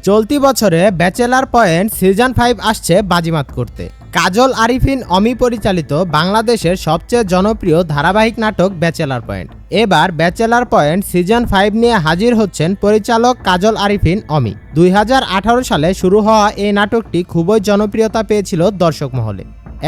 চলতি বছরে bachelor point season 5 আসছে বাজিমাত করতে। কাজল আরিফিন অমি পরিচালিত বাংলাদেশের সবচেয়ে জনপ্রিয় ধারাবাহিক নাটক ব্যাচেলার পয়েন্ট। এবার ব্যাচেলার পয়েন্ট সিজন 5 নিয়ে হাজির হচ্ছেন পরিচালক কাজল আরিফিন অমি। 2018 সালে শুরু হওয়া এই নাটকটি খুবই জনপ্রিয়তা পেয়েছিল দর্শক মহলে।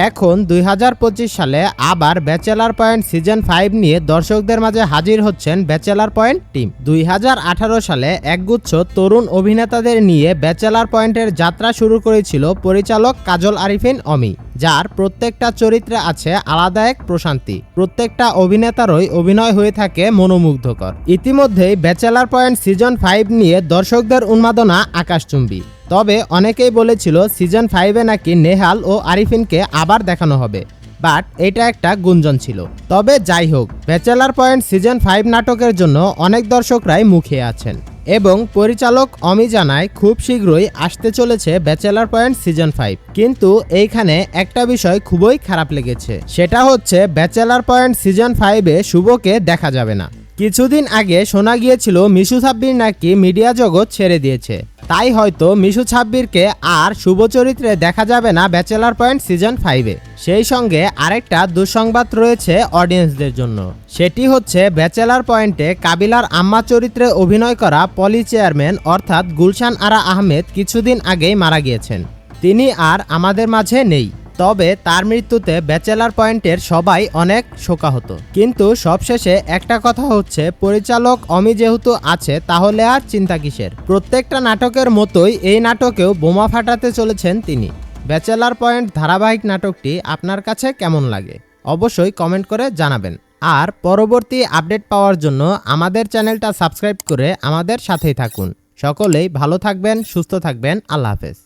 এখন 2025 সালে আবার ব্যাচেলার পয়েন্ট সিজন 5 নিয়ে দর্শকদের মাঝে হাজির হচ্ছেন ব্যাচেলার পয়েন্ট টিম। 2018 সালে একগুচ্ছ তরুণ অভিনেতাদের নিয়ে ব্যাচেলার পয়েন্টের যাত্রা শুরু করেছিল পরিচালক কাজল আরিফিন অমি, যার প্রত্যেকটা চরিত্রে আছে আলাদা এক প্রশান্তি। প্রত্যেকটা অভিনেতারই অভিনয় হয়ে থাকে মনোমুগ্ধকর। ইতিমধ্যেই ব্যাচেলার পয়েন্ট সিজন 5 নিয়ে দর্শকদের উন্মাদনা আকাশচুম্বী। তবে অনেকেই বলেছিল সিজন 5-এ নাকি নেহাল ও আরিফিনকে আবার দেখানো হবে, বাট এটা একটা গুঞ্জন ছিল। তবে যাই হোক, ব্যাচেলার পয়েন্ট সিজন 5 নাটকের জন্য অনেক দর্শকরাই মুখিয়ে আছেন এবং পরিচালক অমি জানায় খুব শীঘ্রই আসতে চলেছে ব্যাচেলার পয়েন্ট সিজন 5। কিন্তু এইখানে একটা বিষয় খুবই খারাপ লেগেছে, সেটা হচ্ছে ব্যাচেলার পয়েন্ট সিজন 5-এ শুভকে দেখা যাবে না। কিছুদিন আগে শোনা গিয়েছিল মিশু সাব্বির নাকি মিডিয়া জগৎ ছেড়ে দিয়েছে, তাই হয়তো মিশু সাব্বিরকে আর শুভ চরিত্রে দেখা যাবে না ব্যাচেলার পয়েন্ট সিজন 5-এ। সেই সঙ্গে আরেকটা দুঃসংবাদ রয়েছে অডিয়েন্সদের জন্য, সেটি হচ্ছে ব্যাচেলার পয়েন্টে কাবিলার আম্মা চরিত্রে অভিনয় করা পলি চেয়ারম্যান অর্থাৎ গুলশান আরা আহমেদ কিছুদিন আগেই মারা গিয়েছেন। তিনি আর আমাদের মাঝে নেই। তবে তার মৃত্যুতে ব্যাচেলার পয়েন্টের সবাই অনেক শোকাহত। কিন্তু সবশেষে একটা কথা হচ্ছে, পরিচালক অমি যেহেতু আছে তাহলে আর চিন্তা কিসের। প্রত্যেকটা নাটকের মতোই এই নাটকেও বোমা ফাটাতে চলেছেন তিনি। ব্যাচেলার পয়েন্ট ধারাবাহিক নাটকটি আপনার কাছে কেমন লাগে অবশ্যই কমেন্ট করে জানাবেন। আর পরবর্তী আপডেট পাওয়ার জন্য আমাদের চ্যানেলটা সাবস্ক্রাইব করে আমাদের সাথেই থাকুন। সকলেই ভালো থাকবেন, সুস্থ থাকবেন। আল্লাহ হাফেজ।